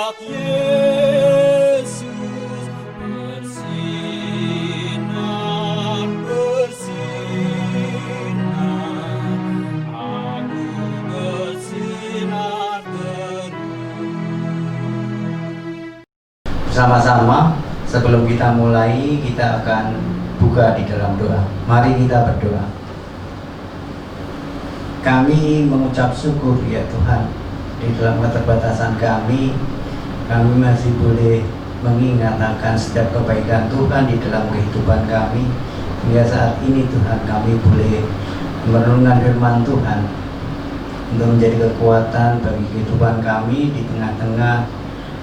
Yesus bersinar, bersinar, aku bersinar terus. Bersama-sama sebelum kita mulai, kita akan buka di dalam doa. Mari kita berdoa. Kami mengucap syukur ya Tuhan, di dalam keterbatasan kami masih boleh mengingat akan setiap kebaikan Tuhan di dalam kehidupan kami. Hingga saat ini Tuhan, kami boleh merenungkan firman Tuhan untuk menjadi kekuatan bagi kehidupan kami di tengah-tengah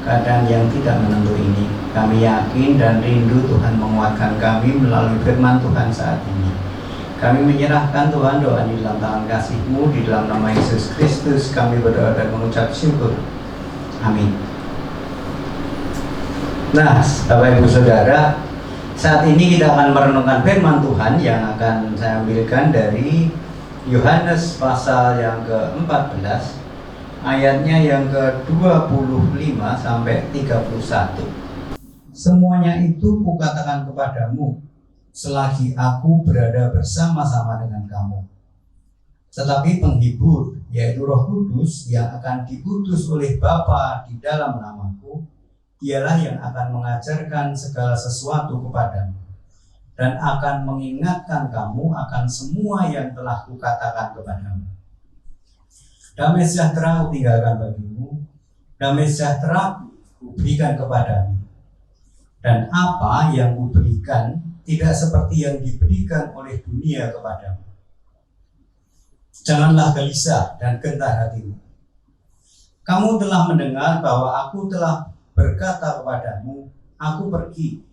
keadaan yang tidak menentu ini. Kami yakin dan rindu Tuhan menguatkan kami melalui firman Tuhan saat ini. Kami menyerahkan Tuhan doa di dalam tangan kasih-Mu, di dalam nama Yesus Kristus kami berdoa dan mengucap syukur. Amin. Nah, Bapak Ibu Saudara, saat ini kita akan merenungkan firman Tuhan yang akan saya ambilkan dari Yohanes pasal yang ke-14, ayatnya yang ke-25 sampai 31. Semuanya itu kukatakan kepadamu selagi aku berada bersama-sama dengan kamu. Tetapi penghibur, yaitu Roh Kudus yang akan diutus oleh Bapa di dalam namaku, dialah yang akan mengajarkan segala sesuatu kepadamu dan akan mengingatkan kamu akan semua yang telah kukatakan kepadamu. Damai sejahtera kutinggalkan bagimu, damai sejahtera kuberikan kepadamu. Dan apa yang kuberikan tidak seperti yang diberikan oleh dunia kepadamu. Janganlah gelisah dan gentar hatimu. Kamu telah mendengar bahwa aku telah berkata kepadamu, aku pergi.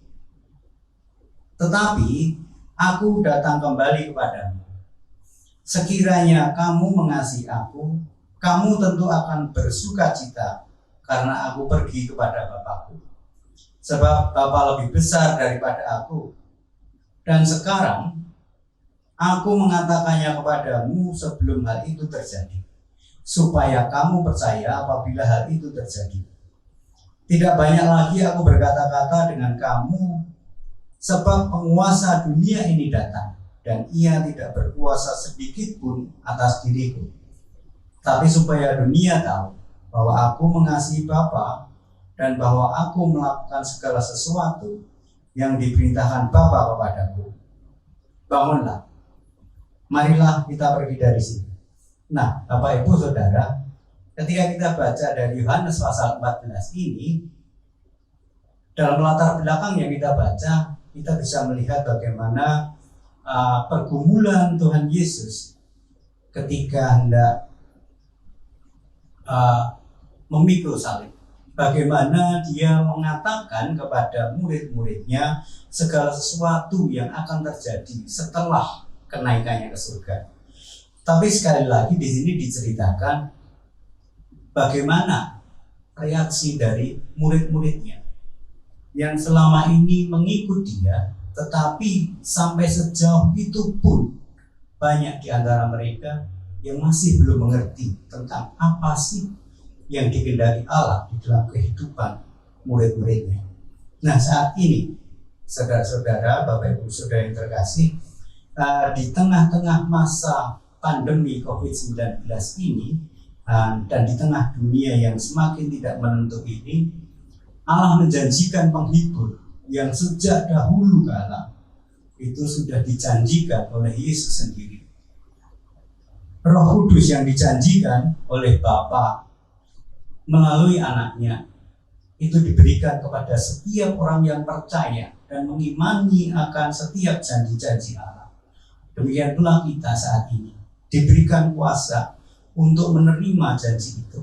Tetapi aku datang kembali kepadamu. Sekiranya kamu mengasihi aku, kamu tentu akan bersuka cita karena aku pergi kepada Bapakku. Sebab Bapa lebih besar daripada aku. Dan sekarang aku mengatakannya kepadamu sebelum hal itu terjadi, supaya kamu percaya apabila hal itu terjadi. Tidak banyak lagi aku berkata-kata dengan kamu, sebab penguasa dunia ini datang, dan ia tidak berkuasa sedikit pun atas diriku. Tapi supaya dunia tahu bahwa aku mengasihi Bapa, dan bahwa aku melakukan segala sesuatu yang diperintahkan Bapa kepadaku. Bangunlah, marilah kita pergi dari sini. Nah, Bapak Ibu Saudara, ketika kita baca dari Yohanes pasal 14 ini, dalam latar belakang yang kita baca, kita bisa melihat bagaimana pergumulan Tuhan Yesus ketika hendak memikul salib. Bagaimana dia mengatakan kepada murid-muridnya segala sesuatu yang akan terjadi setelah kenaikannya ke surga. Tapi sekali lagi di sini diceritakan bagaimana reaksi dari murid-muridnya yang selama ini mengikut dia, tetapi sampai sejauh itu pun banyak di antara mereka yang masih belum mengerti tentang apa sih yang dikehendaki Allah di dalam kehidupan murid-muridnya. Nah, saat ini saudara-saudara, Bapak Ibu Saudara yang terkasih, di tengah-tengah masa pandemi COVID-19 ini dan di tengah dunia yang semakin tidak menentu ini, Allah menjanjikan penghibur yang sejak dahulu kala itu sudah dijanjikan oleh Yesus sendiri. Roh Kudus yang dijanjikan oleh Bapa melalui anaknya itu diberikan kepada setiap orang yang percaya dan mengimani akan setiap janji-janji Allah. Demikian pula kita saat ini diberikan kuasa untuk menerima janji itu.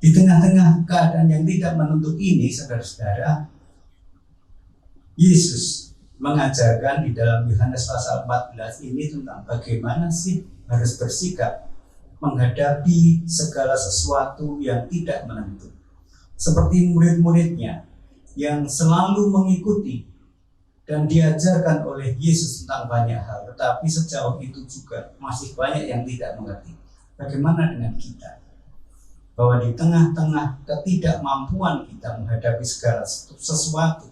Di tengah-tengah keadaan yang tidak menentu ini, saudara-saudara, Yesus mengajarkan di dalam Yohanes pasal 14 ini tentang bagaimana sih harus bersikap menghadapi segala sesuatu yang tidak menentu. Seperti murid-muridnya yang selalu mengikuti dan diajarkan oleh Yesus tentang banyak hal, tetapi sejauh itu juga masih banyak yang tidak mengerti. Bagaimana dengan kita? bahwa di tengah-tengah ketidakmampuan kita menghadapi segala sesuatu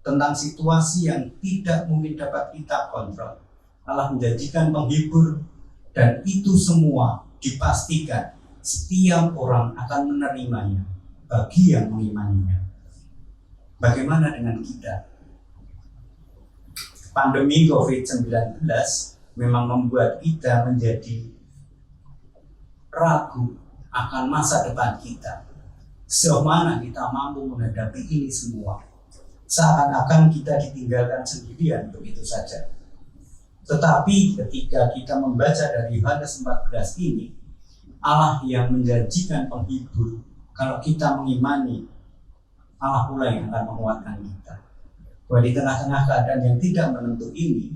tentang situasi yang tidak mungkin dapat kita kontrol, Allah menjanjikan penghibur, dan itu semua dipastikan setiap orang akan menerimanya bagi yang mengimaninya. Bagaimana dengan kita? Pandemi COVID-19 memang membuat kita menjadi ragu akan masa depan kita. Sejauh mana kita mampu menghadapi ini semua? Seakan-akan kita ditinggalkan sendirian begitu saja. Tetapi ketika kita membaca dari Yohanes 14 ini, Allah yang menjanjikan penghibur, kalau kita mengimani, Allah pula yang akan menguatkan kita. Bahwa di tengah-tengah keadaan yang tidak menentu ini,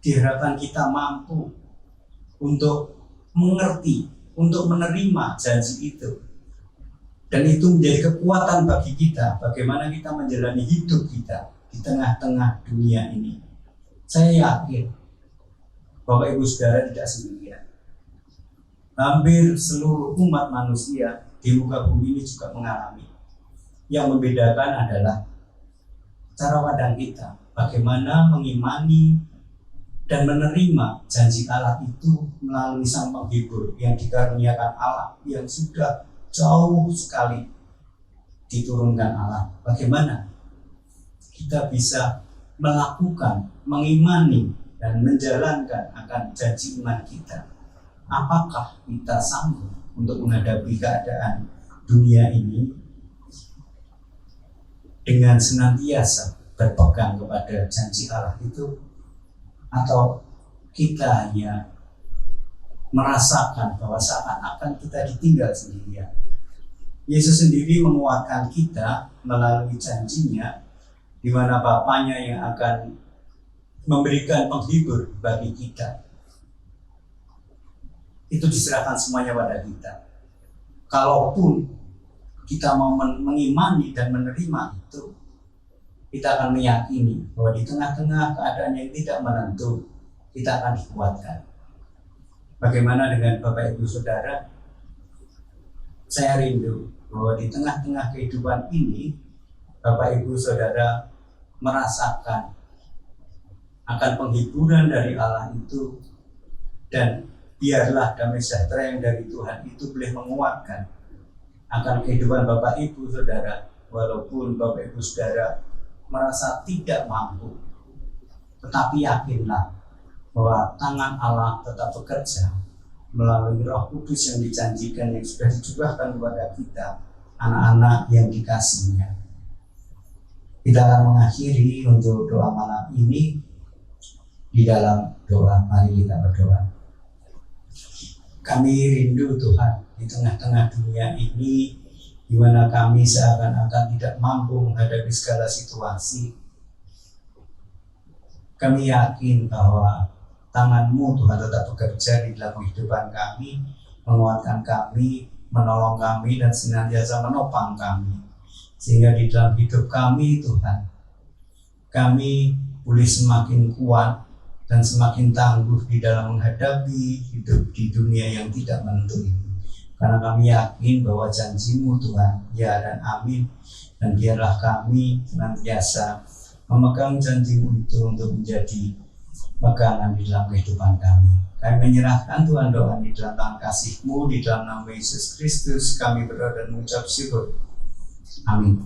diharapkan kita mampu untuk mengerti, untuk menerima janji itu. Dan itu menjadi kekuatan bagi kita, bagaimana kita menjalani hidup kita di tengah-tengah dunia ini. Saya yakin Bapak Ibu Saudara tidak sendirian. Hampir seluruh umat manusia di muka bumi ini juga mengalami. Yang membedakan adalah cara pandang kita, bagaimana mengimani dan menerima janji Allah itu melalui Sang Penghibur yang dikaruniakan Allah, yang sudah jauh sekali diturunkan Allah. Bagaimana kita bisa melakukan, mengimani dan menjalankan akan janji iman kita? Apakah kita sanggup untuk menghadapi keadaan dunia ini dengan senantiasa berpegang kepada janji Allah itu, atau kita hanya merasakan bahwa seakan-akan kita ditinggal sendirian? Yesus sendiri menguatkan kita melalui janjinya, di mana Bapanya yang akan memberikan penghibur bagi kita. Itu diserahkan semuanya pada kita. Kalaupun kita mau mengimani dan menerima itu, kita akan meyakini bahwa di tengah-tengah keadaan yang tidak menentu, kita akan dikuatkan. Bagaimana dengan Bapak Ibu Saudara? Saya rindu bahwa di tengah-tengah kehidupan ini, Bapak Ibu Saudara merasakan akan penghiburan dari Allah itu, dan biarlah damai sejahtera yang dari Tuhan itu boleh menguatkan akan kehidupan Bapak Ibu Saudara, walaupun Bapak Ibu Saudara merasa tidak mampu, tetapi yakinlah bahwa tangan Allah tetap bekerja melalui Roh Kudus yang dijanjikan, yang sudah dicurahkan kepada kita, anak-anak yang dikasihinya. Kita akan mengakhiri untuk doa malam ini di dalam doa. Mari kita berdoa. Kami rindu Tuhan di tengah-tengah dunia ini, di mana kami seakan-akan tidak mampu menghadapi segala situasi. Kami yakin bahwa tangan-Mu Tuhan tetap bekerja di dalam kehidupan kami, menguatkan kami, menolong kami, dan senantiasa menopang kami. Sehingga di dalam hidup kami Tuhan, kami boleh semakin kuat dan semakin tangguh di dalam menghadapi hidup di dunia yang tidak menentu ini. Karena kami yakin bahwa janji-Mu Tuhan, ya dan amin. Dan biarlah kami senantiasa memegang janji-Mu itu untuk menjadi pegangan di dalam kehidupan kami. Kami menyerahkan Tuhan doa di dalam tangan kasih-Mu, di dalam nama Yesus Kristus kami berdoa dan mengucap syukur. Amin.